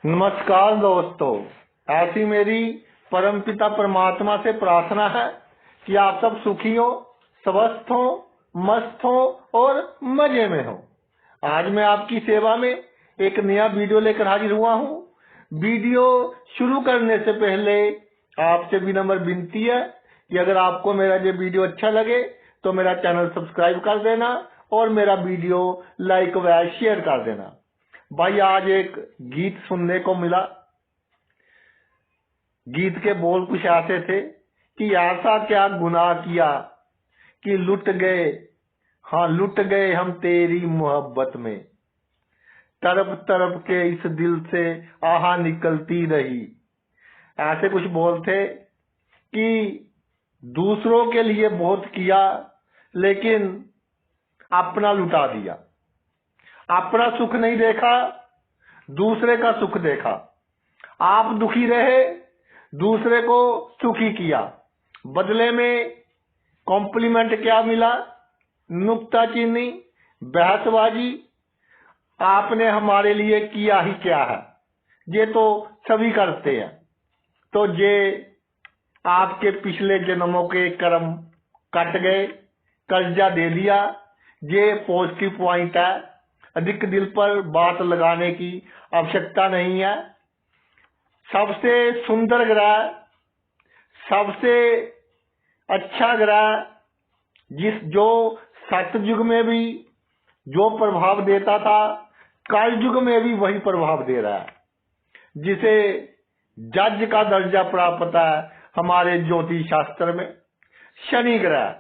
नमस्कार दोस्तों, ऐसी मेरी परमपिता परमात्मा से प्रार्थना है कि आप सब सुखी हो, स्वस्थ हो, मस्त हो और मजे में हो। आज मैं आपकी सेवा में एक नया वीडियो लेकर हाजिर हुआ हूँ। वीडियो शुरू करने से पहले आपसे विनम्र विनती है कि अगर आपको मेरा ये वीडियो अच्छा लगे तो मेरा चैनल सब्सक्राइब कर देना और मेरा वीडियो लाइक व शेयर कर देना। भाई, आज एक गीत सुनने को मिला। गीत के बोल कुछ ऐसे थे कि ऐसा क्या गुनाह किया कि लुट गए, हाँ लुट गए हम तेरी मोहब्बत में। तरफ तरफ के इस दिल से आहा निकलती रही। ऐसे कुछ बोल थे कि दूसरों के लिए बहुत किया लेकिन अपना लुटा दिया। अपना सुख नहीं देखा, दूसरे का सुख देखा। आप दुखी रहे, दूसरे को सुखी किया। बदले में कॉम्प्लीमेंट क्या मिला? नुक्ताचीनी, बहसबाजी। आपने हमारे लिए किया ही क्या है, ये तो सभी करते हैं। तो ये आपके पिछले जन्मों के कर्म कट गए, कर्जा दे दिया। ये पॉजिटिव पॉइंट है। अधिक दिल पर बात लगाने की आवश्यकता नहीं है। सबसे सुंदर ग्रह, सबसे अच्छा ग्रह, जो सतयुग में भी जो प्रभाव देता था, कलयुग में भी वही प्रभाव दे रहा है, जिसे जज का दर्जा प्राप्त है हमारे ज्योतिष शास्त्र में। शनि ग्रह,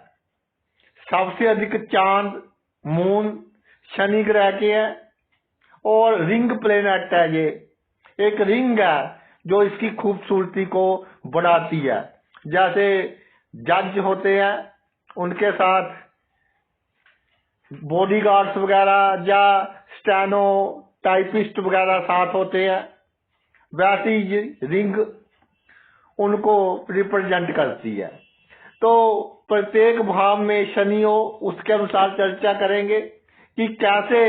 सबसे अधिक चांद मून शनि ग्रह के है और रिंग प्लेनेट है। ये एक रिंग है जो इसकी खूबसूरती को बढ़ाती है। जैसे जज होते हैं, उनके साथ बॉडीगार्ड्स वगैरह या स्टेनो टाइपिस्ट वगैरह साथ होते हैं, वैसी ये रिंग उनको रिप्रेजेंट करती है। तो प्रत्येक भाव में शनि हो, उसके अनुसार चर्चा करेंगे कि कैसे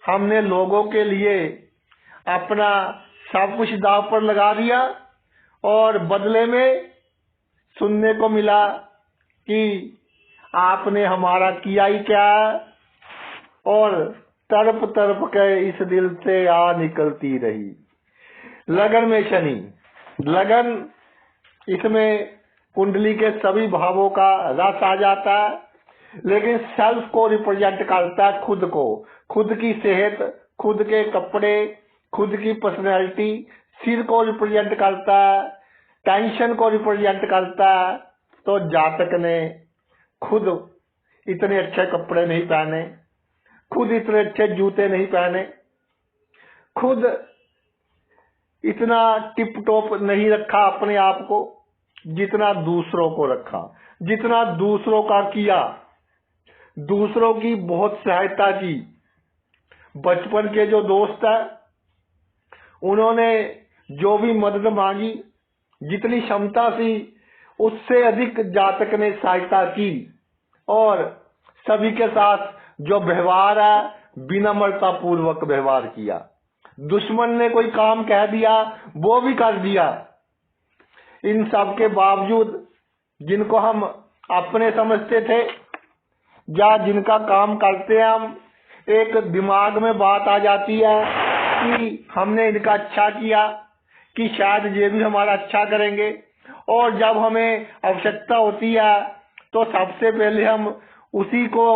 हमने लोगों के लिए अपना सब कुछ दांव पर लगा दिया और बदले में सुनने को मिला कि आपने हमारा किया ही क्या, और तरफ तरफ के इस दिल से आ निकलती रही। लगन में शनि, लगन, इसमें कुंडली के सभी भावों का रस आ जाता है, लेकिन सेल्फ को रिप्रेजेंट करता है, खुद को, खुद की सेहत, खुद के कपड़े, खुद की पर्सनैलिटी। सिर को रिप्रेजेंट करता है, टेंशन को रिप्रेजेंट करता है। तो जातक ने खुद इतने अच्छे कपड़े नहीं पहने, खुद इतने अच्छे जूते नहीं पहने, खुद इतना टिप टॉप नहीं रखा अपने आप को जितना दूसरों को रखा, जितना दूसरों का किया, दूसरों की बहुत सहायता की। बचपन के जो दोस्त है, उन्होंने जो भी मदद मांगी, जितनी क्षमता थी उससे अधिक जातक ने सहायता की, और सभी के साथ जो व्यवहार है विनम्रता पूर्वक व्यवहार किया। दुश्मन ने कोई काम कह दिया वो भी कर दिया। इन सब के बावजूद जिनको हम अपने समझते थे या जिनका काम करते हैं हम, एक दिमाग में बात आ जाती है कि हमने इनका अच्छा किया, कि शायद ये भी हमारा अच्छा करेंगे। और जब हमें आवश्यकता होती है तो सबसे पहले हम उसी को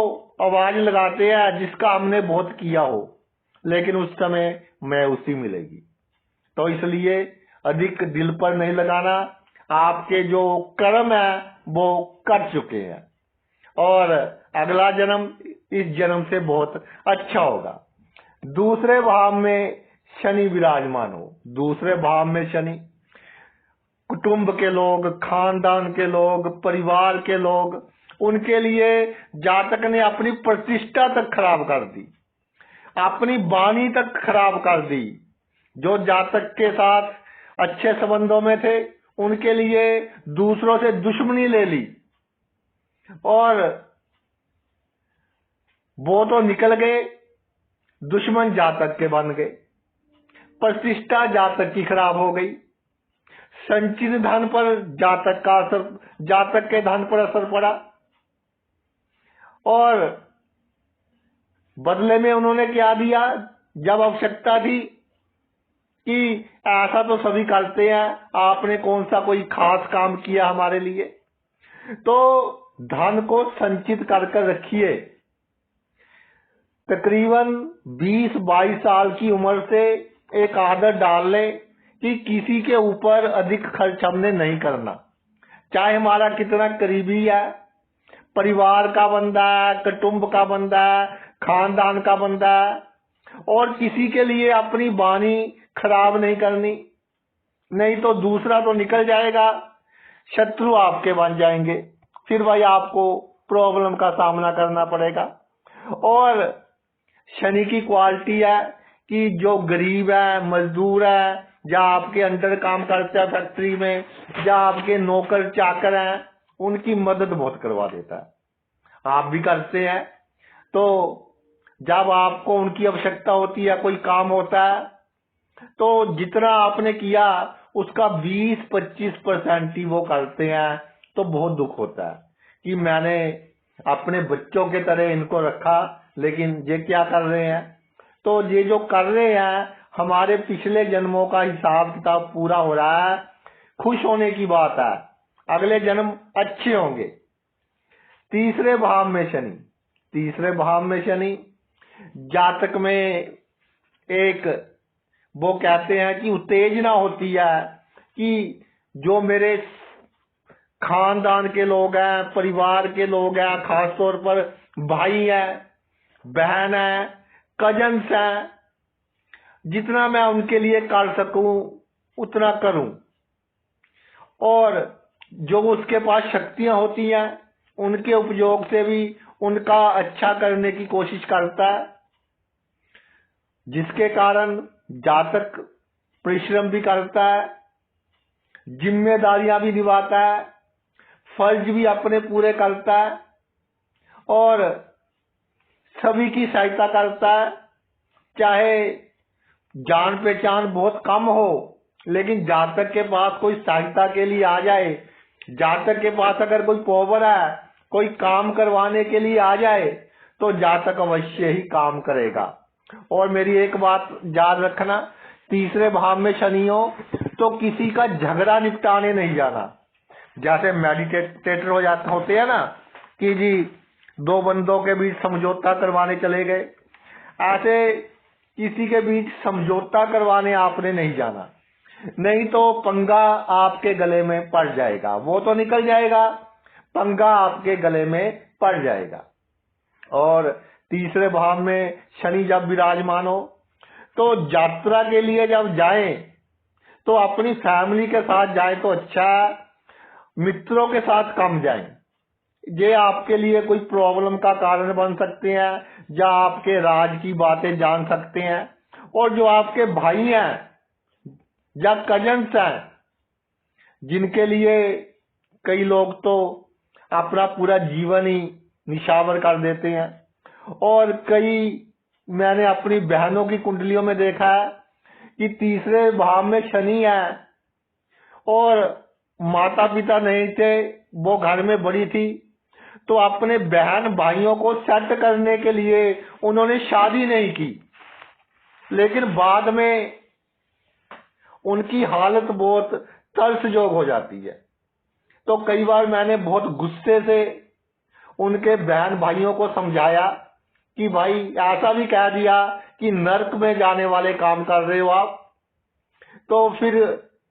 आवाज लगाते हैं जिसका हमने बहुत किया हो, लेकिन उस समय मैं उसी मिलेगी। तो इसलिए अधिक दिल पर नहीं लगाना। आपके जो कर्म है वो कर चुके हैं और अगला जन्म इस जन्म से बहुत अच्छा होगा। दूसरे भाव में शनि विराजमान हो, दूसरे भाव में शनि, कुटुंब के लोग, खानदान के लोग, परिवार के लोग, उनके लिए जातक ने अपनी प्रतिष्ठा तक खराब कर दी, अपनी वाणी तक खराब कर दी। जो जातक के साथ अच्छे संबंधों में थे उनके लिए दूसरों से दुश्मनी ले ली, और वो तो निकल गए, दुश्मन जातक के बन गए। प्रतिष्ठा जातक की खराब हो गई। संचित धन पर जातक के धन पर असर पड़ा और बदले में उन्होंने क्या दिया? जब आवश्यकता थी कि ऐसा तो सभी करते हैं, आपने कौन सा कोई खास काम किया हमारे लिए? तो धन को संचित कर कर रखिए। तकरीबन 20-22 साल की उम्र से एक आदत डाल लें कि किसी के ऊपर अधिक खर्च हमने नहीं करना, चाहे हमारा कितना करीबी है, परिवार का बंदा है, कुटुंब का बंदा है, खानदान का बंदा है, और किसी के लिए अपनी वाणी खराब नहीं करनी, नहीं तो दूसरा तो निकल जाएगा, शत्रु आपके बन जाएंगे, फिर भाई आपको प्रॉब्लम का सामना करना पड़ेगा। और शनि की क्वालिटी है कि जो गरीब है, मजदूर है, या आपके अंडर काम करते हैं फैक्ट्री में, या आपके नौकर चाकर हैं, उनकी मदद बहुत करवा देता है। आप भी करते हैं, तो जब आपको उनकी आवश्यकता होती है, कोई काम होता है, तो जितना आपने किया उसका 20-25% ही वो करते हैं। तो बहुत दुख होता है कि मैंने अपने बच्चों के तरह इनको रखा, लेकिन ये क्या कर रहे हैं? तो ये जो कर रहे हैं, हमारे पिछले जन्मों का हिसाब किताब पूरा हो रहा है। खुश होने की बात है, अगले जन्म अच्छे होंगे। तीसरे भाव में शनि जातक में एक वो कहते हैं कि उत्तेजना होती है कि जो मेरे खानदान के लोग हैं, परिवार के लोग हैं, खासतौर पर भाई है, बहन है, कजन्स हैं, जितना मैं उनके लिए कर सकूं उतना करूं, और जो उसके पास शक्तियां होती हैं उनके उपयोग से भी उनका अच्छा करने की कोशिश करता है, जिसके कारण जातक परिश्रम भी करता है, जिम्मेदारियां भी निभाता है, फर्ज भी अपने पूरे करता है, और सभी की सहायता करता है। चाहे जान पहचान बहुत कम हो, लेकिन जातक के पास कोई सहायता के लिए आ जाए, जातक के पास अगर कोई पावर है, कोई काम करवाने के लिए आ जाए, तो जातक अवश्य ही काम करेगा। और मेरी एक बात याद रखना, तीसरे भाव में शनि हो तो किसी का झगड़ा निपटाने नहीं जाना। जैसे मेडिटेटर होते हैं ना कि जी दो बंदों के बीच समझौता करवाने चले गए, ऐसे किसी के बीच समझौता करवाने आपने नहीं जाना, नहीं तो पंगा आपके गले में पड़ जाएगा। वो तो निकल जाएगा, पंगा आपके गले में पड़ जाएगा। और तीसरे भाव में शनि जब विराजमान हो तो यात्रा के लिए जब जाएं तो अपनी फैमिली के साथ जाएं तो अच्छा है, मित्रों के साथ कम जाएं। ये आपके लिए कोई प्रॉब्लम का कारण बन सकते हैं, या आपके राज की बातें जान सकते हैं। और जो आपके भाई हैं या कजन्स हैं, जिनके लिए कई लोग तो अपना पूरा जीवन ही निछावर कर देते हैं, और कई मैंने अपनी बहनों की कुंडलियों में देखा है कि तीसरे भाव में शनि है और माता पिता नहीं थे, वो घर में बड़ी थी, तो अपने बहन भाइयों को सेट करने के लिए उन्होंने शादी नहीं की, लेकिन बाद में उनकी हालत बहुत तरसजोग हो जाती है। तो कई बार मैंने बहुत गुस्से से उनके बहन भाइयों को समझाया कि भाई ऐसा भी कह दिया कि नरक में जाने वाले काम कर रहे हो आप। तो फिर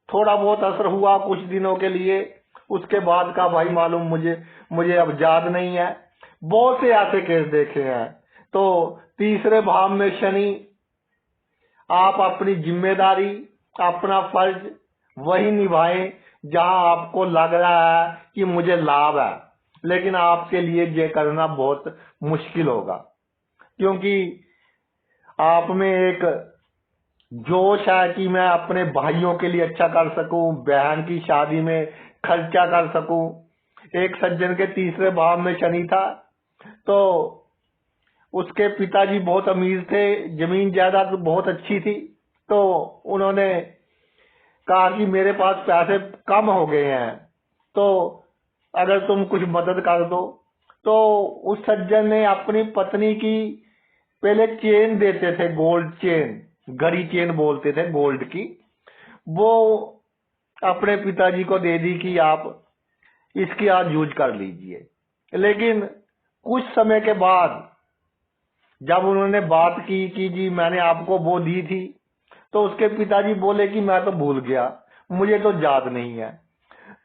थोड़ा बहुत असर हुआ कुछ दिनों के लिए, उसके बाद का भाई मालूम मुझे अब याद नहीं है। बहुत से ऐसे केस देखे हैं। तो तीसरे भाव में शनि, आप अपनी जिम्मेदारी, अपना फर्ज वही निभाएं जहां आपको लग रहा है कि मुझे लाभ है, लेकिन आपके लिए ये करना बहुत मुश्किल होगा, क्योंकि आप में एक जोश है कि मैं अपने भाइयों के लिए अच्छा कर सकूं, बहन की शादी में खर्चा कर सकूं। एक सज्जन के तीसरे भाव में शनि था, तो उसके पिताजी बहुत अमीर थे, जमीन जायदाद बहुत अच्छी थी, तो उन्होंने कहा कि मेरे पास पैसे कम हो गए हैं, तो अगर तुम कुछ मदद कर दो। तो उस सज्जन ने अपनी पत्नी की पहले चेन देते थे, गोल्ड चेन, घड़ी चेन बोलते थे गोल्ड की, वो अपने पिताजी को दे दी कि आप इसकी आज यूज कर लीजिए। लेकिन कुछ समय के बाद जब उन्होंने बात की कि जी मैंने आपको वो दी थी, तो उसके पिताजी बोले कि मैं तो भूल गया, मुझे तो याद नहीं है।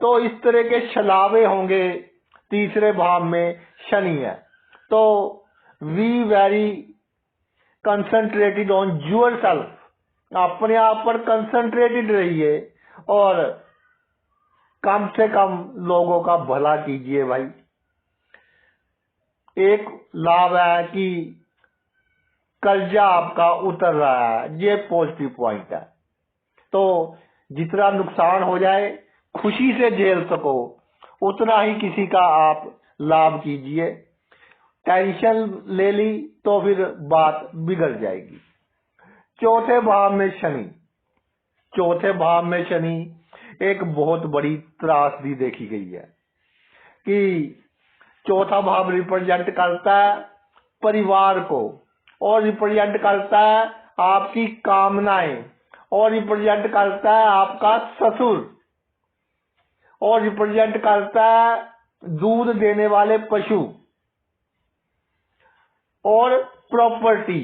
तो इस तरह के छलावे होंगे। तीसरे भाव में शनि है, तो we very concentrated on yourself, अपने आप पर कंसंट्रेटेड रहिए और कम से कम लोगों का भला कीजिए भाई। एक लाभ है कि कर्जा आपका उतर रहा है, ये पॉजिटिव पॉइंट है। तो जितना नुकसान हो जाए खुशी से झेल सको, उतना ही किसी का आप लाभ कीजिए। टेंशन ले ली तो फिर बात बिगड़ जाएगी। चौथे भाव में शनि, चौथे भाव में शनि एक बहुत बड़ी त्रासदी देखी गई है कि चौथा भाव रिप्रेजेंट करता है परिवार को, और रिप्रेजेंट करता है आपकी कामनाएं, और रिप्रेजेंट करता है आपका ससुर, और रिप्रेजेंट करता है दूध देने वाले पशु और प्रॉपर्टी,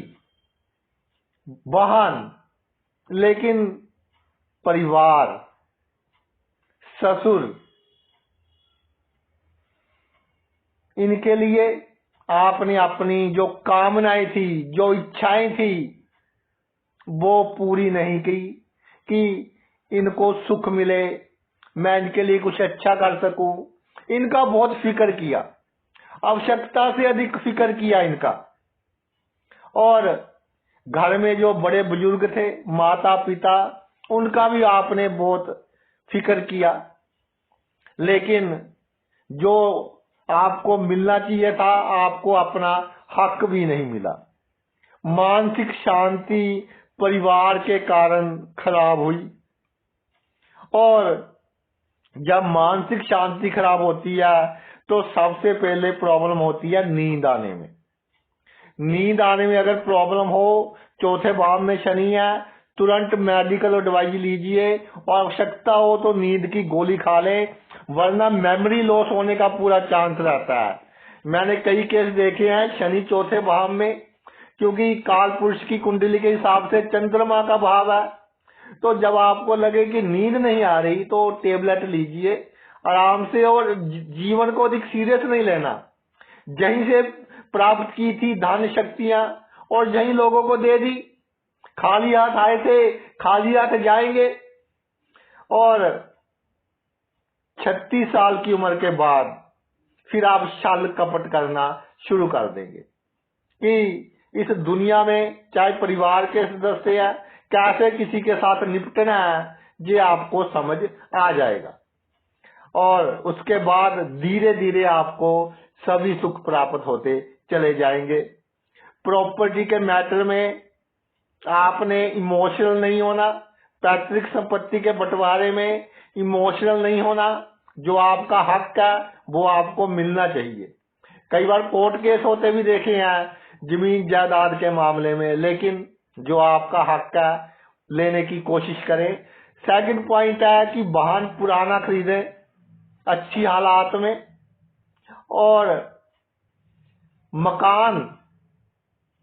वाहन। लेकिन परिवार, ससुर, इनके लिए आपने अपनी जो कामनाएं थी, जो इच्छाएं थी, वो पूरी नहीं की कि इनको सुख मिले, मैं इनके लिए कुछ अच्छा कर सकूं। इनका बहुत फिक्र किया, आवश्यकता से अधिक फिक्र किया इनका। और घर में जो बड़े बुजुर्ग थे, माता पिता, उनका भी आपने बहुत फिक्र किया, लेकिन जो आपको मिलना चाहिए था, आपको अपना हक भी नहीं मिला। मानसिक शांति परिवार के कारण खराब हुई, और जब मानसिक शांति खराब होती है तो सबसे पहले प्रॉब्लम होती है नींद आने में। नींद आने में अगर प्रॉब्लम हो, चौथे भाव में शनि है, तुरंत मेडिकल एडवाइस लीजिए, और आवश्यकता हो तो नींद की गोली खा लें, वरना मेमोरी लॉस होने का पूरा चांस रहता है। मैंने कई केस देखे हैं शनि चौथे भाव में, क्योंकि काल पुरुष की कुंडली के हिसाब से चंद्रमा का भाव है। तो जब आपको लगे कि नींद नहीं आ रही तो टेबलेट लीजिए आराम से, और जीवन को अधिक सीरियस नहीं लेना। जहीं से प्राप्त की थी धन शक्तियां और जहीं लोगों को दे दी, खाली हाथ आए थे खाली हाथ जाएंगे। और 36 साल की उम्र के बाद फिर आप छल कपट करना शुरू कर देंगे कि इस दुनिया में चाहे परिवार के सदस्य है, कैसे किसी के साथ निपटना है, ये आपको समझ आ जाएगा। और उसके बाद धीरे धीरे आपको सभी सुख प्राप्त होते चले जाएंगे। प्रॉपर्टी के मैटर में आपने इमोशनल नहीं होना, पैतृक संपत्ति के बंटवारे में इमोशनल नहीं होना। जो आपका हक है वो आपको मिलना चाहिए। कई बार कोर्ट केस होते भी देखे हैं जमीन जायदाद के मामले में, लेकिन जो आपका हक है लेने की कोशिश करें। सेकंड पॉइंट है कि वाहन पुराना खरीदें अच्छी हालात में, और मकान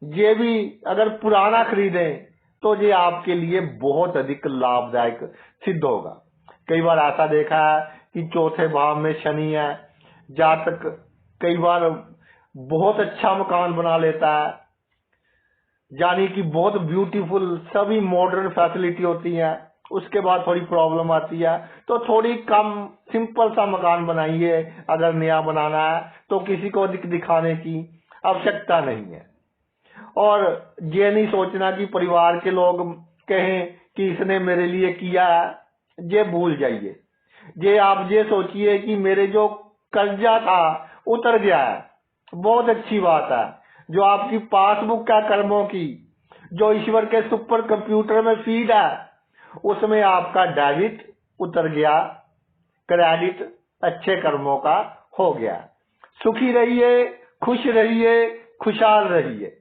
ये भी अगर पुराना खरीदें तो ये आपके लिए बहुत अधिक लाभदायक सिद्ध होगा। कई बार ऐसा देखा है कि चौथे भाव में शनि है, जातक कई बार बहुत अच्छा मकान बना लेता है, यानी कि बहुत ब्यूटीफुल सभी मॉडर्न फैसिलिटी होती है, उसके बाद थोड़ी प्रॉब्लम आती है, तो थोड़ी कम सिंपल सा मकान बनाइए। अगर नया बनाना है तो किसी को दिखाने की आवश्यकता नहीं है। और ये नहीं सोचना कि परिवार के लोग कहें कि इसने मेरे लिए किया है, ये भूल जाइए। ये आप ये सोचिए कि मेरे जो कर्जा था उतर गया है, बहुत अच्छी बात है। जो आपकी पासबुक है कर्मों की, जो ईश्वर के सुपर कंप्यूटर में फीड है, उसमें आपका डेबिट उतर गया, क्रेडिट अच्छे कर्मों का हो गया। सुखी रहिए, खुश रहिए, खुशहाल रहिए।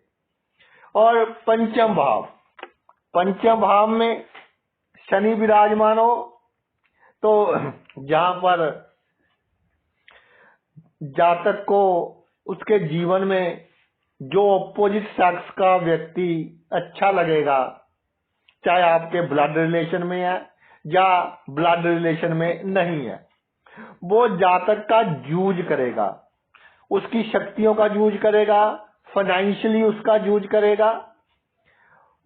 और पंचम भाव में शनि विराजमान हो, तो जहां पर जातक को उसके जीवन में जो ऑपोजिट सेक्स का व्यक्ति अच्छा लगेगा, चाहे आपके ब्लड रिलेशन में है या ब्लड रिलेशन में नहीं है, वो जातक का यूज करेगा, उसकी शक्तियों का यूज करेगा, फाइनेंशियली उसका यूज करेगा,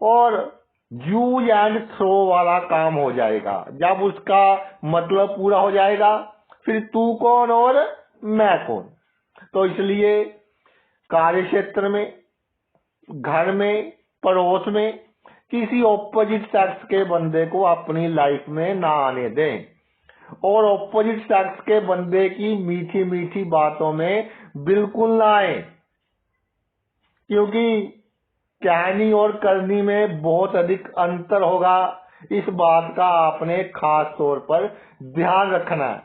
और यूज एंड थ्रो वाला काम हो जाएगा। जब उसका मतलब पूरा हो जाएगा, फिर तू कौन और मैं कौन। तो इसलिए कार्य क्षेत्र में, घर में, पड़ोस में किसी ऑपोजिट सेक्स के बंदे को अपनी लाइफ में ना आने दें, और ऑपोजिट सेक्स के बंदे की मीठी मीठी बातों में बिल्कुल ना आए, क्योंकि कहनी और करनी में बहुत अधिक अंतर होगा। इस बात का आपने खास तौर पर ध्यान रखना है।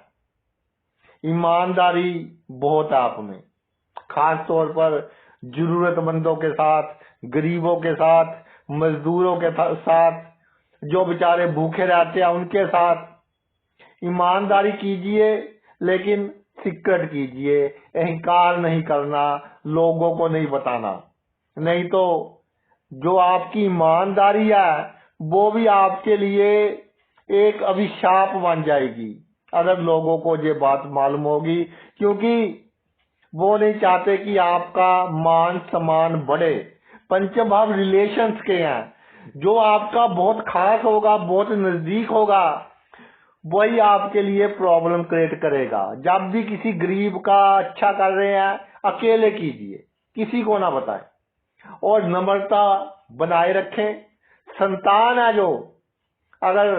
ईमानदारी बहुत आप में, खास तौर पर जरूरतमंदों के साथ, गरीबों के साथ, मजदूरों के साथ, जो बेचारे भूखे रहते हैं उनके साथ ईमानदारी कीजिए, लेकिन सीक्रेट कीजिए। अहंकार नहीं करना, लोगों को नहीं बताना, नहीं तो जो आपकी ईमानदारी है वो भी आपके लिए एक अभिशाप बन जाएगी अगर लोगों को ये बात मालूम होगी, क्योंकि वो नहीं चाहते कि आपका मान सम्मान बढ़े। पंचम भाव रिलेशंस के हैं, जो आपका बहुत खास होगा, बहुत नजदीक होगा, वही आपके लिए प्रॉब्लम क्रिएट करेगा। जब भी किसी गरीब का अच्छा कर रहे हैं, अकेले कीजिए, किसी को ना बताएं, और नम्रता बनाए रखें। संतान है जो, अगर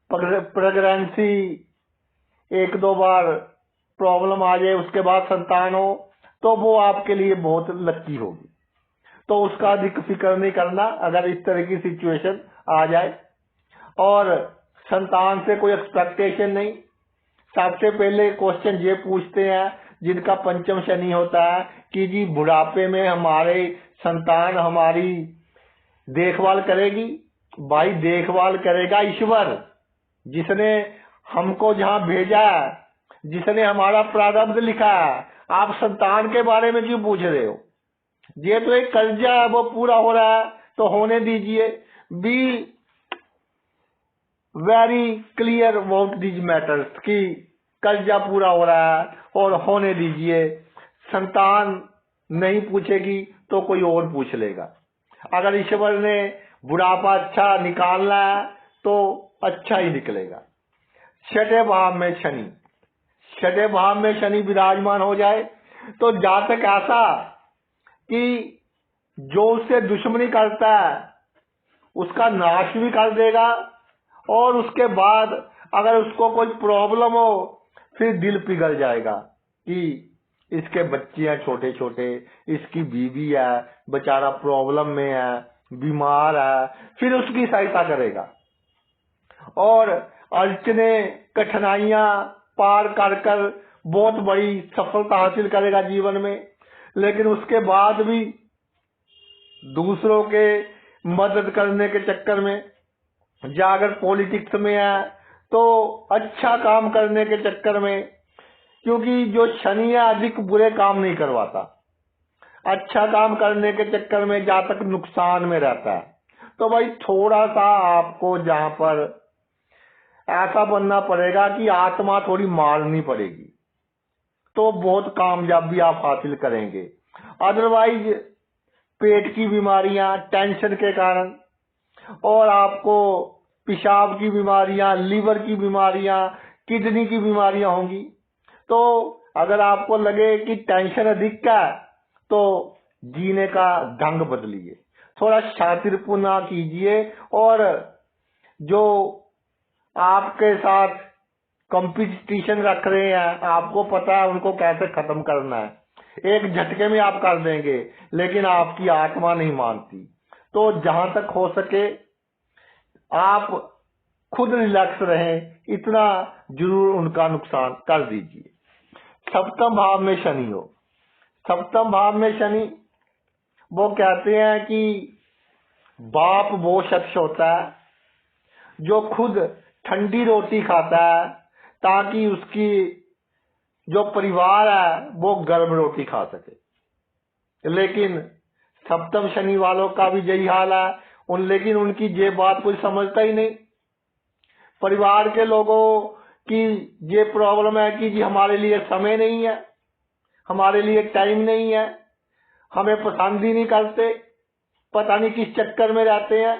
प्रेगनेंसी 1-2 बार प्रॉब्लम आ जाए, उसके बाद संतान हो, तो वो आपके लिए बहुत लकी होगी। तो उसका अधिक फिक्र नहीं करना अगर इस तरह की सिचुएशन आ जाए। और संतान से कोई एक्सपेक्टेशन नहीं। सबसे पहले क्वेश्चन ये पूछते हैं जिनका पंचम शनि होता है कि जी बुढ़ापे में हमारे संतान हमारी देखभाल करेगी। भाई देखभाल करेगा ईश्वर, जिसने हमको जहां भेजा है, जिसने हमारा प्रारब्ध लिखा है। आप संतान के बारे में क्यों पूछ रहे हो? ये तो एक कर्जा है, वो पूरा हो रहा है तो होने दीजिए। Be very clear about these matters कि कर्जा पूरा हो रहा है और होने दीजिए। संतान नहीं पूछेगी तो कोई और पूछ लेगा। अगर ईश्वर ने बुढ़ापा अच्छा निकालना है तो अच्छा ही निकलेगा। छठे भाव में शनि, छठे भाव में शनि विराजमान हो जाए तो जातक ऐसा कि जो उससे दुश्मनी करता है उसका नाश भी कर देगा, और उसके बाद अगर उसको कोई प्रॉब्लम हो फिर दिल पिघल जाएगा कि इसके बच्चे हैं छोटे छोटे, इसकी बीवी है बेचारा प्रॉब्लम में है, बीमार है, फिर उसकी सहायता करेगा और अड़चने कठिनाइयां पार कर कर बहुत बड़ी सफलता हासिल करेगा जीवन में। लेकिन उसके बाद भी दूसरों के मदद करने के चक्कर में, या अगर पॉलिटिक्स में है तो अच्छा काम करने के चक्कर में, क्योंकि जो शनि है अधिक बुरे काम नहीं करवाता, अच्छा काम करने के चक्कर में जातक नुकसान में रहता है। तो भाई थोड़ा सा आपको जहां पर ऐसा बनना पड़ेगा कि आत्मा थोड़ी मारनी पड़ेगी, तो बहुत कामयाबी आप हासिल करेंगे। अदरवाइज पेट की बीमारियां टेंशन के कारण, और आपको पेशाब की बीमारियां, लीवर की बीमारियां, किडनी की बीमारियां होंगी। तो अगर आपको लगे कि टेंशन अधिक है तो जीने का ढंग बदलिए, थोड़ा शातिरपुना कीजिए, और जो आपके साथ कंपटीशन रख रहे हैं आपको पता है उनको कैसे खत्म करना है, एक झटके में आप कर देंगे, लेकिन आपकी आत्मा नहीं मानती। तो जहां तक हो सके आप खुद रिलैक्स रहें, इतना जरूर उनका नुकसान कर दीजिए। सप्तम भाव में शनि हो, सप्तम भाव में शनि, वो कहते हैं कि बाप वो शख्स होता है जो खुद ठंडी रोटी खाता है ताकि उसकी जो परिवार है वो गर्म रोटी खा सके। लेकिन सप्तम शनि वालों का भी यही हाल है, लेकिन उनकी ये बात कोई समझता ही नहीं। परिवार के लोगों की ये प्रॉब्लम है कि जी हमारे लिए समय नहीं है, हमारे लिए टाइम नहीं है, हमें पसंद ही नहीं करते, पता नहीं किस चक्कर में रहते हैं।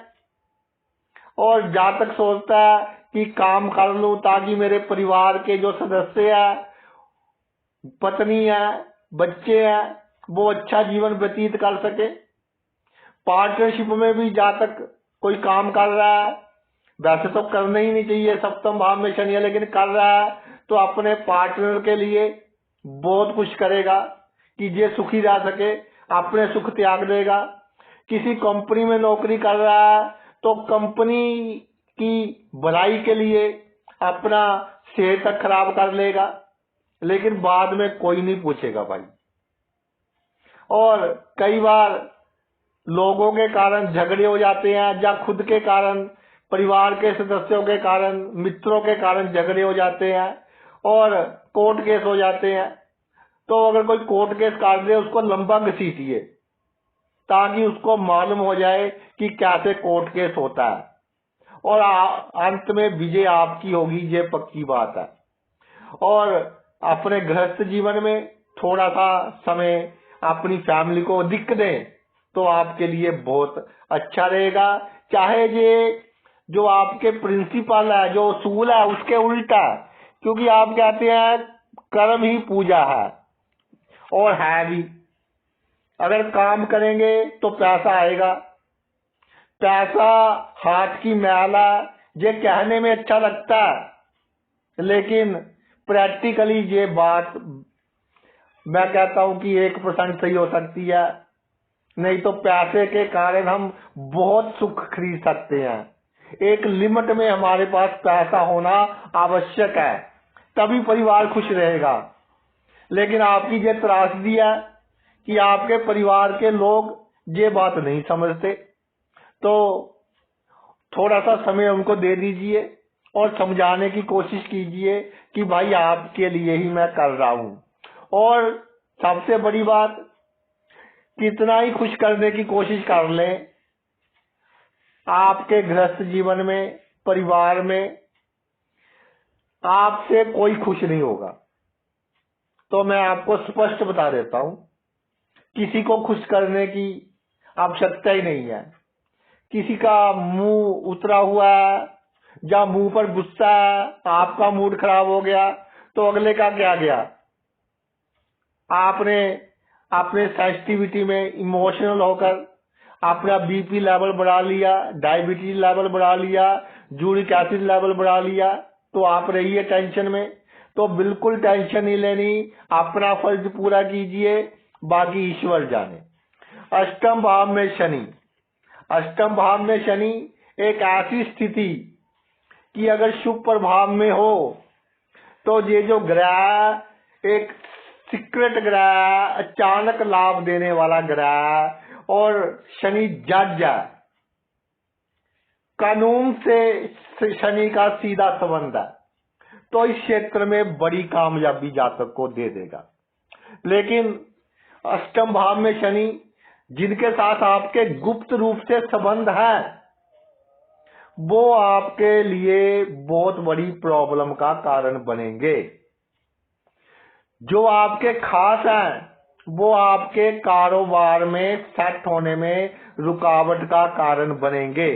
और जहां तक सोचता है कि काम कर लूं ताकि मेरे परिवार के जो सदस्य है, पत्नी है, बच्चे हैं, वो अच्छा जीवन व्यतीत कर सके। पार्टनरशिप में भी जहां तक कोई काम कर रहा है, वैसे तो करना ही नहीं चाहिए, सप्तम भाव में शनि है, लेकिन कर रहा है तो अपने पार्टनर के लिए बहुत कुछ करेगा कि ये सुखी रह सके, अपने सुख त्याग देगा। किसी कंपनी में नौकरी कर रहा है तो कंपनी की भलाई के लिए अपना सेहत तक खराब कर लेगा, लेकिन बाद में कोई नहीं पूछेगा भाई। और कई बार लोगों के कारण झगड़े हो जाते हैं, या खुद के कारण, परिवार के सदस्यों के कारण, मित्रों के कारण झगड़े हो जाते हैं और कोर्ट केस हो जाते हैं। तो अगर कोई कोर्ट केस कर दे, उसको लंबा घसीटिए ताकि उसको मालूम हो जाए कि कैसे कोर्ट केस होता है, और अंत में विजय आपकी होगी, ये पक्की बात है। और अपने गृहस्थ जीवन में थोड़ा सा समय अपनी फैमिली को अधिक दें तो आपके लिए बहुत अच्छा रहेगा। चाहे ये जो आपके प्रिंसिपल है, जो उसूल है, उसके उल्टा, क्योंकि आप कहते हैं कर्म ही पूजा है, और है भी। अगर काम करेंगे तो पैसा आएगा, पैसा हाथ की मैला, ये कहने में अच्छा लगता है, लेकिन प्रैक्टिकली ये बात मैं कहता हूं कि 1% सही हो सकती है। नहीं तो पैसे के कारण हम बहुत सुख खरीद सकते हैं। एक लिमिट में हमारे पास पैसा होना आवश्यक है, तभी परिवार खुश रहेगा। लेकिन आपकी ये त्रासदी है कि आपके परिवार के लोग ये बात नहीं समझते, तो थोड़ा सा समय उनको दे दीजिए और समझाने की कोशिश कीजिए कि भाई आपके लिए ही मैं कर रहा हूं। और सबसे बड़ी बात, कितना ही खुश करने की कोशिश कर लें, आपके गृहस्थ जीवन में, परिवार में आपसे कोई खुश नहीं होगा। तो मैं आपको स्पष्ट बता देता हूं, किसी को खुश करने की आवश्यकता ही नहीं है। किसी का मुंह उतरा हुआ है या मुंह पर गुस्सा है, आपका मूड खराब हो गया तो अगले का क्या गया। आपने अपने सेंसिटिविटी में इमोशनल होकर अपना बीपी लेवल बढ़ा लिया, डायबिटीज लेवल बढ़ा लिया, यूरिक एसिड लेवल बढ़ा लिया, तो आप रहिए टेंशन में। तो बिल्कुल टेंशन नहीं लेनी, अपना फर्ज पूरा कीजिए, बाकी ईश्वर जाने। अष्टम भाव में शनि, अष्टम भाव में शनि एक ऐसी स्थिति कि अगर शुभ प्रभाव में हो तो ये जो ग्रह एक सीक्रेट ग्रह, अचानक लाभ देने वाला ग्रह, और शनि जज है, कानून से शनि का सीधा संबंध है, तो इस क्षेत्र में बड़ी कामयाबी जातक को दे देगा। लेकिन अष्टम भाव में शनि जिनके साथ आपके गुप्त रूप से संबंध है, वो आपके लिए बहुत बड़ी प्रॉब्लम का कारण बनेंगे। जो आपके खास हैं वो आपके कारोबार में सेट होने में रुकावट का कारण बनेंगे।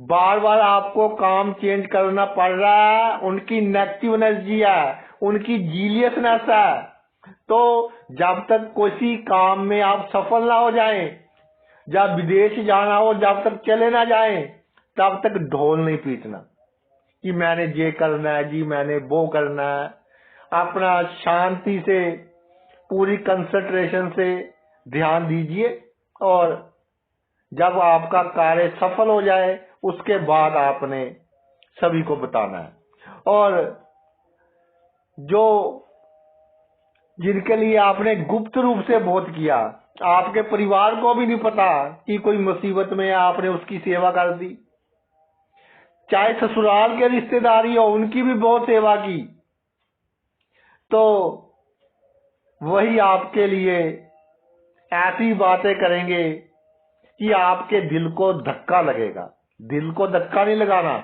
बार बार आपको काम चेंज करना पड़ रहा है, उनकी नेगेटिव एनर्जी है, उनकी जीलियसनेस है। तो जब तक किसी काम में आप सफल ना हो जाएं, जब विदेश जाना हो जब तक चले ना जाएं, तब तक ढोल नहीं पीटना कि मैंने ये करना है जी, मैंने वो करना है। अपना शांति से, पूरी कंसंट्रेशन से ध्यान दीजिए और जब आपका कार्य सफल हो जाए उसके बाद आपने सभी को बताना है। और जो जिनके लिए आपने गुप्त रूप से बहुत किया, आपके परिवार को भी नहीं पता कि कोई मुसीबत में है, आपने उसकी सेवा कर दी। चाहे ससुराल के रिश्तेदारी हो, उनकी भी बहुत सेवा की, तो वही आपके लिए ऐसी बातें करेंगे कि आपके दिल को धक्का लगेगा। दिल को धक्का नहीं लगाना,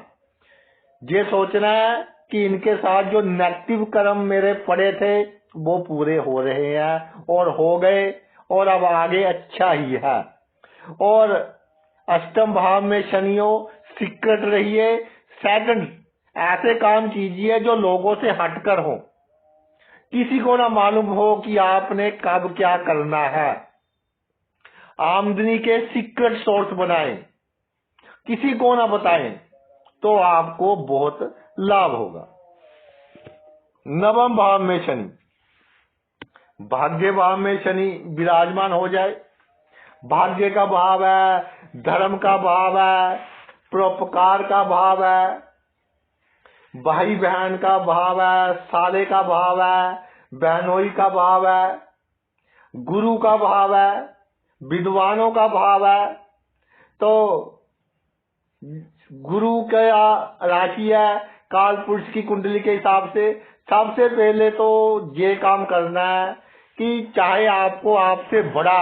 ये सोचना है कि इनके साथ जो नेगेटिव कर्म मेरे पड़े थे वो पूरे हो रहे हैं और हो गए, और अब आगे अच्छा ही है। और अष्टम भाव में शनियो, सीक्रेट रहिए। सेकंड, ऐसे काम कीजिए जो लोगों से हटकर हो, किसी को ना मालूम हो कि आपने कब क्या करना है। आमदनी के सीक्रेट सोर्स बनाएं, किसी को ना बताएं, तो आपको बहुत लाभ होगा। नवम भाव में शनि, भाग्य भाव में शनि विराजमान हो जाए। भाग्य का भाव है, धर्म का भाव है, परोपकार का भाव है, भाई बहन का भाव है, साले का भाव है, बहनोई का भाव है, गुरु का भाव है, विद्वानों का भाव है। तो गुरु का राशि है काल पुरुष की कुंडली के हिसाब से। सबसे पहले तो ये काम करना है कि चाहे आपको आपसे बड़ा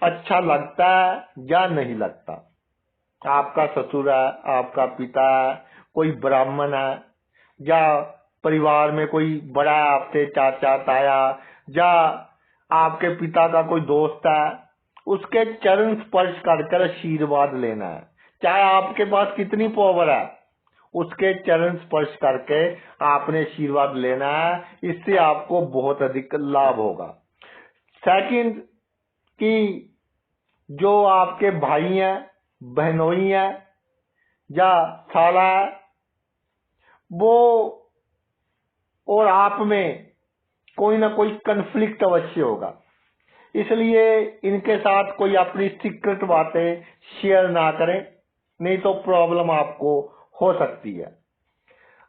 अच्छा लगता है या नहीं लगता, आपका ससुर है, आपका पिता है, कोई ब्राह्मण है, या परिवार में कोई बड़ा है आपसे, चाचा ताया, या आपके पिता का कोई दोस्त है, उसके चरण स्पर्श कर आशीर्वाद लेना है। चाहे आपके पास कितनी पावर है, उसके चरण स्पर्श करके आपने आशीर्वाद लेना है। इससे आपको बहुत अधिक लाभ होगा। सेकंड, कि जो आपके भाई हैं, बहनोई हैं या साला है, वो और आप में कोई ना कोई कन्फ्लिक्ट अवश्य होगा। इसलिए इनके साथ कोई अपनी सीक्रेट बातें शेयर ना करें, नहीं तो प्रॉब्लम आपको हो सकती है।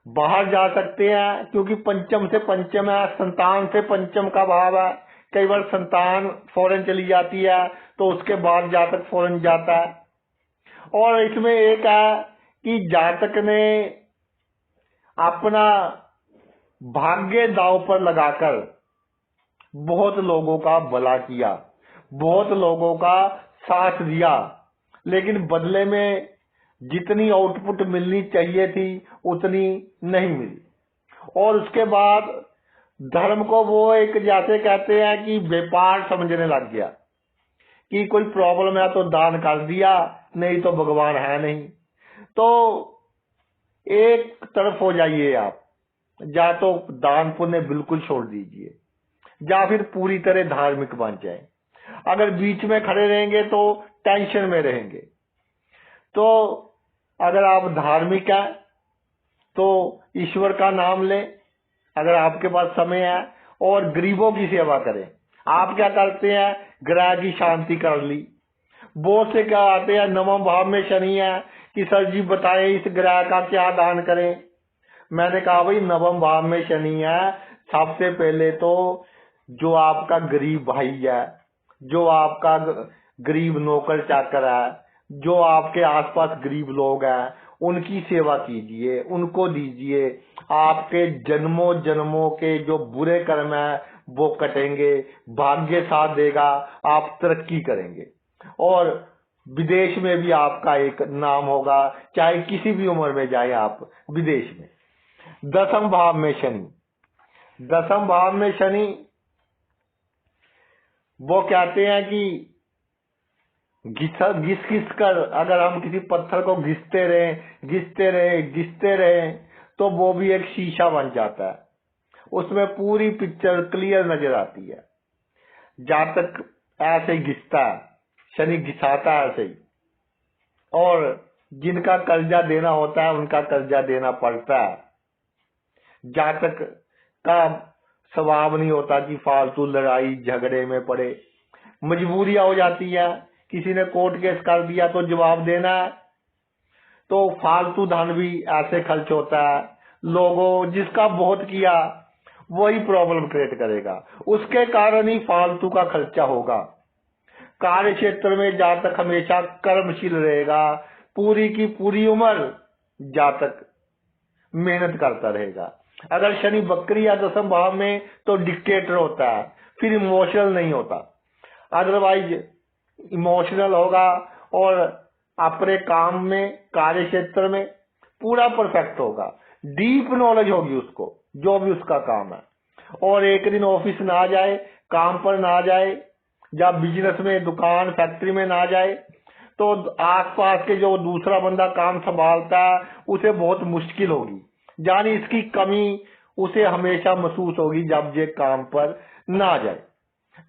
बाहर जा सकते हैं क्योंकि पंचम से पंचम है, संतान से पंचम का भाव है। कई बार संतान फॉरेन चली जाती है तो उसके बाद जातक फॉरेन जाता है। और इसमें एक है कि जातक ने अपना भाग्य दांव पर लगाकर बहुत लोगों का भला किया, बहुत लोगों का साथ दिया, लेकिन बदले में जितनी आउटपुट मिलनी चाहिए थी उतनी नहीं मिली। और उसके बाद धर्म को वो एक, जैसे कहते हैं कि व्यापार समझने लग गया कि कोई प्रॉब्लम है तो दान कर दिया, नहीं तो भगवान है नहीं। तो एक तरफ हो जाइए आप, या तो दान पुण्य बिल्कुल छोड़ दीजिए, या फिर पूरी तरह धार्मिक बन जाए। अगर बीच में खड़े रहेंगे तो टेंशन में रहेंगे। तो अगर आप धार्मिक हैं तो ईश्वर का नाम लें अगर आपके पास समय है, और गरीबों की सेवा करें। आप क्या करते हैं, ग्रह की शांति कर ली। बहुत से क्या आते हैं, नवम भाव में शनि है, कि सर जी बताएं इस ग्रह का क्या दान करें। मैंने कहा भाई नवम भाव में शनि है, सबसे पहले तो जो आपका गरीब भाई है, जो आपका गरीब नौकर चाकर है, जो आपके आसपास गरीब लोग हैं, उनकी सेवा कीजिए, उनको दीजिए। आपके जन्मों जन्मों के जो बुरे कर्म है वो कटेंगे, भाग्य साथ देगा, आप तरक्की करेंगे, और विदेश में भी आपका एक नाम होगा, चाहे किसी भी उम्र में जाए आप विदेश में। दसम भाव में शनि, दसम भाव में शनि वो कहते हैं कि घिस कर अगर हम किसी पत्थर को घिसते रहे तो वो भी एक शीशा बन जाता है, उसमें पूरी पिक्चर क्लियर नजर आती है। जातक ऐसे ही घिसता है, शनि घिसाता है ऐसे ही, और जिनका कर्जा देना होता है उनका कर्जा देना पड़ता है। जातक का स्वभाव नहीं होता कि फालतू लड़ाई झगड़े में पड़े, मजबूरियां हो जाती है किसी ने कोर्ट केस कर दिया तो जवाब देना है। तो फालतू धन भी ऐसे खर्च होता है। लोगों जिसका बहुत किया वही प्रॉब्लम क्रिएट करेगा, उसके कारण ही फालतू का खर्चा होगा। कार्य क्षेत्र में जातक हमेशा कर्मशील रहेगा, पूरी की पूरी उम्र जातक मेहनत करता रहेगा। अगर शनि बकरी या दसम भाव में तो डिक्टेटर होता है, फिर इमोशनल नहीं होता। अदरवाइज इमोशनल होगा और अपने काम में कार्य क्षेत्र में पूरा परफेक्ट होगा, डीप नॉलेज होगी उसको जो भी उसका काम है। और एक दिन ऑफिस ना जाए, काम पर ना जाए, जब बिजनेस में दुकान फैक्ट्री में ना जाए, तो आसपास के जो दूसरा बंदा काम संभालता है उसे बहुत मुश्किल होगी, यानी इसकी कमी उसे हमेशा महसूस होगी जब ये काम पर ना जाए।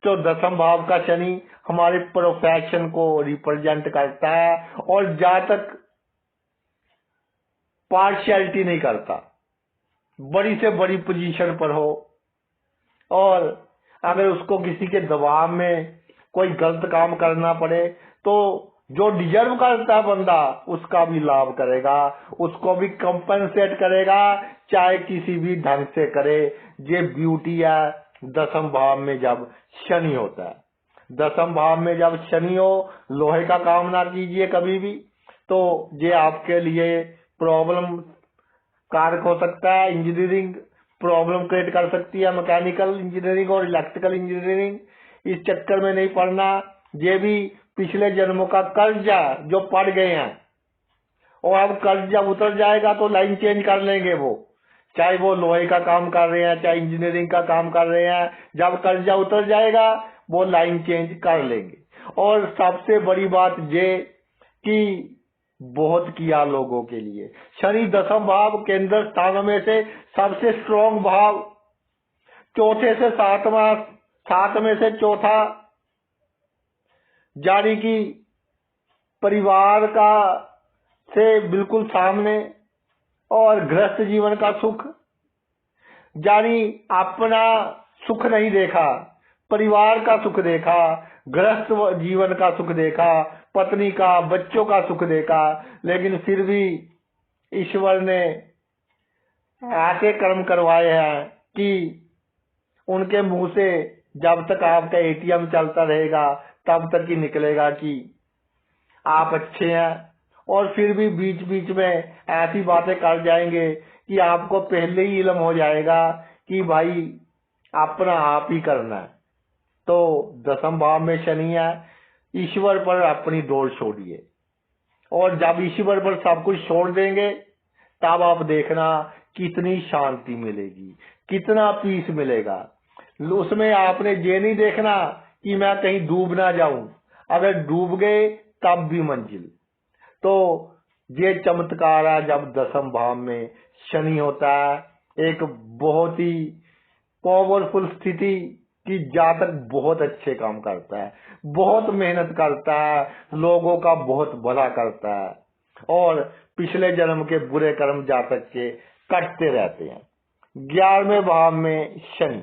तो दसम भाव का शनि हमारे प्रोफेशन को रिप्रेजेंट करता है और जातक पार्शियलिटी नहीं करता, बड़ी से बड़ी पोजीशन पर हो और अगर उसको किसी के दबाव में कोई गलत काम करना पड़े तो जो डिजर्व करता है बंदा उसका भी लाभ करेगा, उसको भी कंपनसेट करेगा, चाहे किसी भी ढंग से करे। ये ब्यूटी है दसम भाव में जब शनि होता है। दसम भाव में जब शनि हो, लोहे का काम ना कीजिए कभी भी, तो ये आपके लिए प्रॉब्लम कारक हो सकता है। इंजीनियरिंग प्रॉब्लम क्रिएट कर सकती है, मैकेनिकल इंजीनियरिंग और इलेक्ट्रिकल इंजीनियरिंग, इस चक्कर में नहीं पड़ना। ये भी पिछले जन्मों का कर्जा जो पड़ गए हैं, और अब कर्ज जब उतर जाएगा तो लाइन चेंज कर लेंगे वो, चाहे वो लोहे का काम कर रहे हैं चाहे इंजीनियरिंग का काम कर रहे हैं, जब कर्जा उतर जाएगा वो लाइन चेंज कर लेंगे। और सबसे बड़ी बात ये कि बहुत किया लोगों के लिए। शनि दसम भाव केंद्र स्थानों में से सबसे स्ट्रॉन्ग भाव, चौथे से सातवां, सात में से चौथा, यानी कि परिवार का से बिल्कुल सामने, और गृहस्थ जीवन का सुख, यानी अपना सुख नहीं देखा, परिवार का सुख देखा, गृहस्थ जीवन का सुख देखा, पत्नी का बच्चों का सुख देखा, लेकिन फिर भी ईश्वर ने ऐसे कर्म करवाए हैं कि उनके मुंह से जब तक आपका एटीएम चलता रहेगा तब तक ही निकलेगा कि आप अच्छे हैं, और फिर भी बीच बीच में ऐसी बातें कर जाएंगे कि आपको पहले ही इल्म हो जाएगा कि भाई अपना आप ही करना है। तो दसम भाव में शनि है, ईश्वर पर अपनी डोर छोड़िए, और जब ईश्वर पर सब कुछ छोड़ देंगे तब आप देखना कितनी शांति मिलेगी, कितना पीस मिलेगा। उसमें आपने ये नहीं देखना कि मैं कहीं डूब ना जाऊं, अगर डूब गए तब भी मंजिल। तो ये चमत्कार है जब दसम भाव में शनि होता है, एक बहुत ही पावरफुल स्थिति कि जातक बहुत अच्छे काम करता है, बहुत मेहनत करता है, लोगों का बहुत भला करता है, और पिछले जन्म के बुरे कर्म जातक के कटते रहते हैं। 11वें भाव में शनि,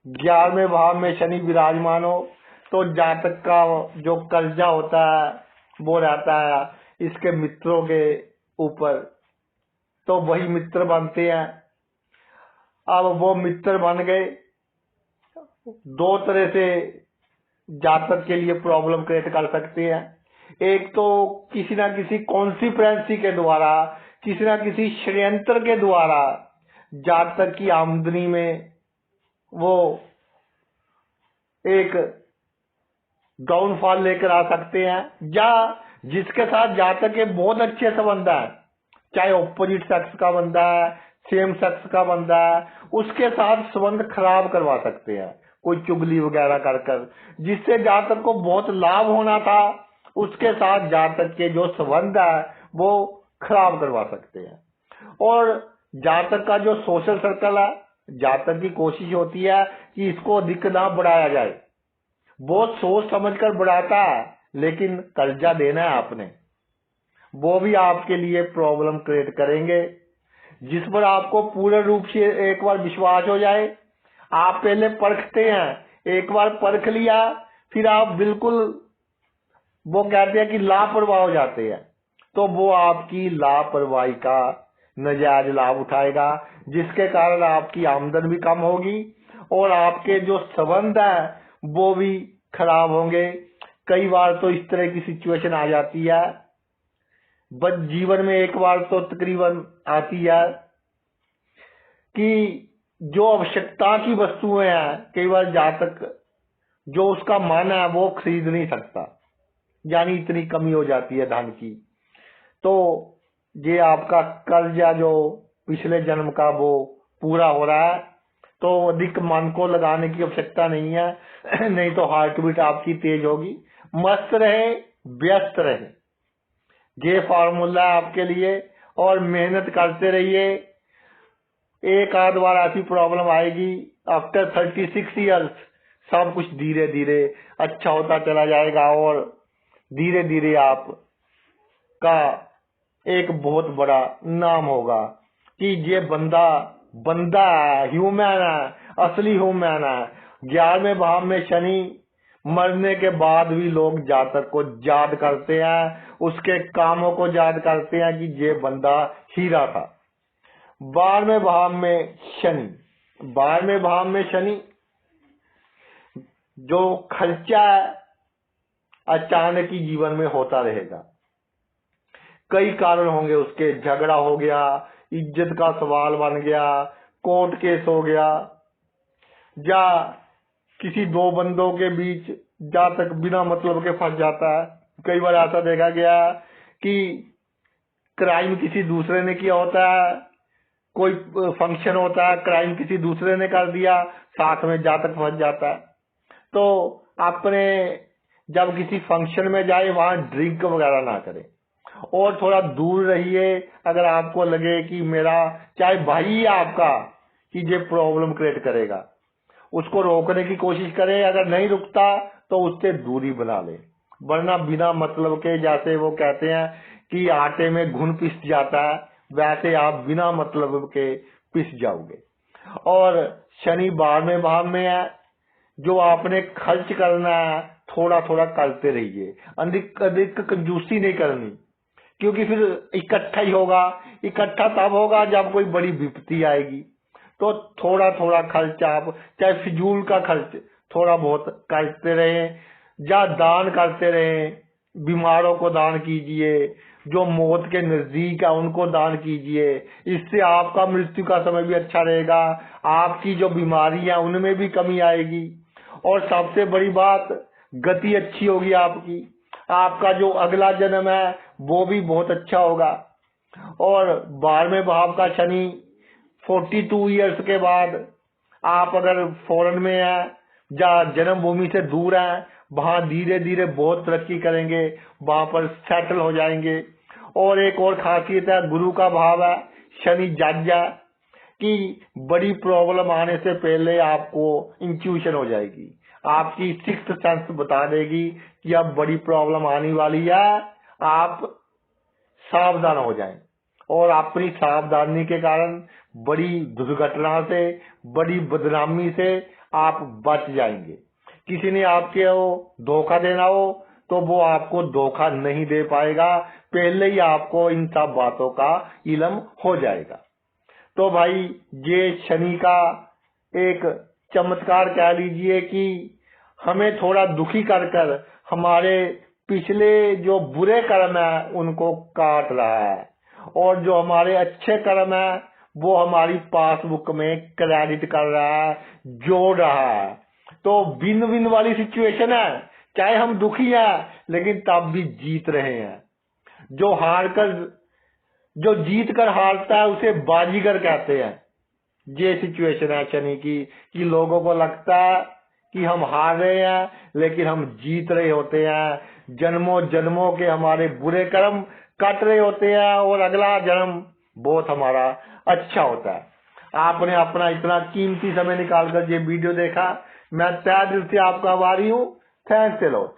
11वें भाव में शनि विराजमान हो तो जातक का जो कर्जा होता है वो रहता है इसके मित्रों के ऊपर, तो वही मित्र बनते हैं। अब वो मित्र बन गए, दो तरह से जातक के लिए प्रॉब्लम क्रिएट कर सकते हैं। एक तो किसी ना किसी कॉन्सिक्वेंसी के द्वारा, किसी ना किसी षड्यंत्र के द्वारा जातक की आमदनी में वो एक डाउनफॉल लेकर आ सकते हैं, या जिसके साथ जातक के बहुत अच्छे संबंध है, चाहे ऑपोजिट सेक्स का बंदा है, सेम सेक्स का बंदा है, उसके साथ संबंध खराब करवा सकते हैं कोई चुगली वगैरह कर कर, जिससे जातक को बहुत लाभ होना था उसके साथ जातक के जो संबंध है वो खराब करवा सकते हैं। और जातक का जो सोशल सर्कल है, जातक की कोशिश होती है कि इसको अधिक ना बढ़ाया जाए, बहुत सोच समझ कर बढ़ाता है, लेकिन कर्जा देना है आपने, वो भी आपके लिए प्रॉब्लम क्रिएट करेंगे, जिस पर आपको पूर्ण रूप से एक बार विश्वास हो जाए। आप पहले परखते हैं, एक बार परख लिया फिर आप बिल्कुल वो कहते हैं कि लापरवाह हो जाते हैं, तो वो आपकी लापरवाही का नाजायज लाभ उठाएगा, जिसके कारण आपकी आमदन भी कम होगी और आपके जो संबंध है वो भी खराब होंगे। कई बार तो इस तरह की सिचुएशन आ जाती है, बस जीवन में एक बार तो तकरीबन आती है कि जो आवश्यकता की वस्तुएं हैं, कई बार जातक जो उसका मन है वो खरीद नहीं सकता, यानी इतनी कमी हो जाती है धन की। तो ये आपका कर्जा जो पिछले जन्म का वो पूरा हो रहा है, तो अधिक मन को लगाने की आवश्यकता नहीं है, नहीं तो हार्ट बीट आपकी तेज होगी। मस्त रहे, व्यस्त रहे, ये फार्मूला है आपके लिए, और मेहनत करते रहिए। एक आध बार ऐसी प्रॉब्लम आएगी, आफ्टर 36 इयर्स सब कुछ धीरे धीरे अच्छा होता चला जाएगा और धीरे धीरे आप का एक बहुत बड़ा नाम होगा कि ये बंदा है, ह्यूमन है, असली ह्यूमन है। 11वें भाव में शनि, मरने के बाद भी लोग जातक को याद करते हैं, उसके कामों को याद करते हैं कि ये बंदा हीरा था। 12वें भाव में शनि, 12वें भाव में शनि जो खर्चा अचानक ही जीवन में होता रहेगा, कई कारण होंगे उसके, झगड़ा हो गया, इज्जत का सवाल बन गया, कोर्ट केस हो गया, या किसी दो बंदों के बीच जातक बिना मतलब के फंस जाता है। कई बार ऐसा देखा गया कि क्राइम किसी दूसरे ने किया होता है, कोई फंक्शन होता है, क्राइम किसी दूसरे ने कर दिया, साथ में जातक फंस जाता है। तो आपने जब किसी फंक्शन में जाए वहां ड्रिंक वगैरह ना करें और थोड़ा दूर रहिए। अगर आपको लगे कि मेरा चाहे भाई है आपका कि ये प्रॉब्लम क्रिएट करेगा, उसको रोकने की कोशिश करें, अगर नहीं रुकता तो उससे दूरी बना ले, वरना बिना मतलब के, जैसे वो कहते हैं कि आटे में घुन पिस जाता है, वैसे आप बिना मतलब के पिस जाओगे। और शनि 12वें भाव में है, जो आपने खर्च करना है थोड़ा थोड़ा करते रहिए, अधिक अधिक कंजूसी नहीं करनी, क्योंकि फिर इकट्ठा ही होगा। इकट्ठा तब होगा जब कोई बड़ी विपत्ति आएगी। तो थोड़ा थोड़ा खर्च आप, चाहे फिजूल का खर्च थोड़ा बहुत करते रहें, या दान करते रहें, बीमारों को दान कीजिए, जो मौत के नजदीक है उनको दान कीजिए। इससे आपका मृत्यु का समय भी अच्छा रहेगा, आपकी जो बीमारी है उनमें भी कमी आएगी, और सबसे बड़ी बात गति अच्छी होगी आपकी, आपका जो अगला जन्म है वो भी बहुत अच्छा होगा। और 12वें भाव का शनि 42 इयर्स के बाद आप अगर फॉरेन में हैं या जन्मभूमि से दूर हैं, वहां धीरे धीरे बहुत तरक्की करेंगे, वहां पर सेटल हो जाएंगे। और एक और खासियत है, गुरु का भाव है, शनि जज है, कि बड़ी प्रॉब्लम आने से पहले आपको इंट्यूशन हो जाएगी, आपकी सिक्स्थ सेंस बता देगी कि अब बड़ी प्रॉब्लम आने वाली है, आप सावधान हो जाएं। और अपनी सावधानी के कारण बड़ी दुर्घटना से, बड़ी बदनामी से आप बच जाएंगे। किसी ने आपके धोखा देना हो तो वो आपको धोखा नहीं दे पाएगा, पहले ही आपको इन सब बातों का इल्म हो जाएगा। तो भाई ये शनि का एक चमत्कार कह लीजिए कि हमें थोड़ा दुखी कर कर हमारे पिछले जो बुरे कर्म है उनको काट रहा है, और जो हमारे अच्छे कर्म है वो हमारी पासबुक में क्रेडिट कर रहा है, जोड़ रहा है। तो विन विन वाली सिचुएशन है, चाहे हम दुखी हैं लेकिन तब भी जीत रहे हैं। जो जीत कर हारता है उसे बाजीगर कहते हैं। ये सिचुएशन है शनि की, कि लोगों को लगता है कि हम हार रहे हैं लेकिन हम जीत रहे होते हैं, जन्मों जन्मों के हमारे बुरे कर्म कट रहे होते हैं और अगला जन्म बहुत हमारा अच्छा होता है। आपने अपना इतना कीमती समय निकालकर ये वीडियो देखा, मैं तहे दिल से आपका आभारी हूँ। Thanks a lot.